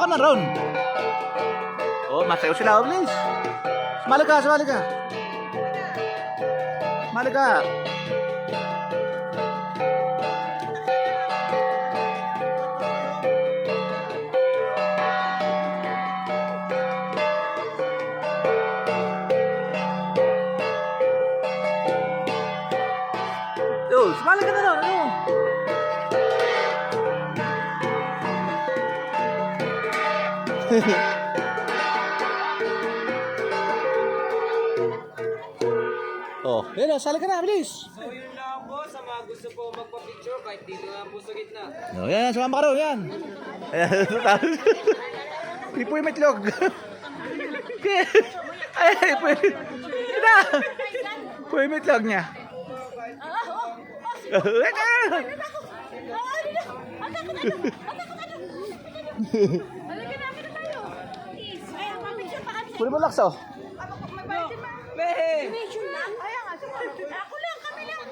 man ron. Oh, masayaw sila, please. Sumali ka, sumali ka. Sumali ka. Yo, sumali ka na ron. Ano? Oh, yun na, sali ka na, bilis. So yun lang po sa mga gusto po magpa-picture kahit dito lang po sa gitna. Oh, yan, sumama ka ron, yan. Pipoy metlog. Ay, pipoy. Ito. Pipoy metlog niya. Pwede mo laksaw. Mehe! Ako lang, kami lang.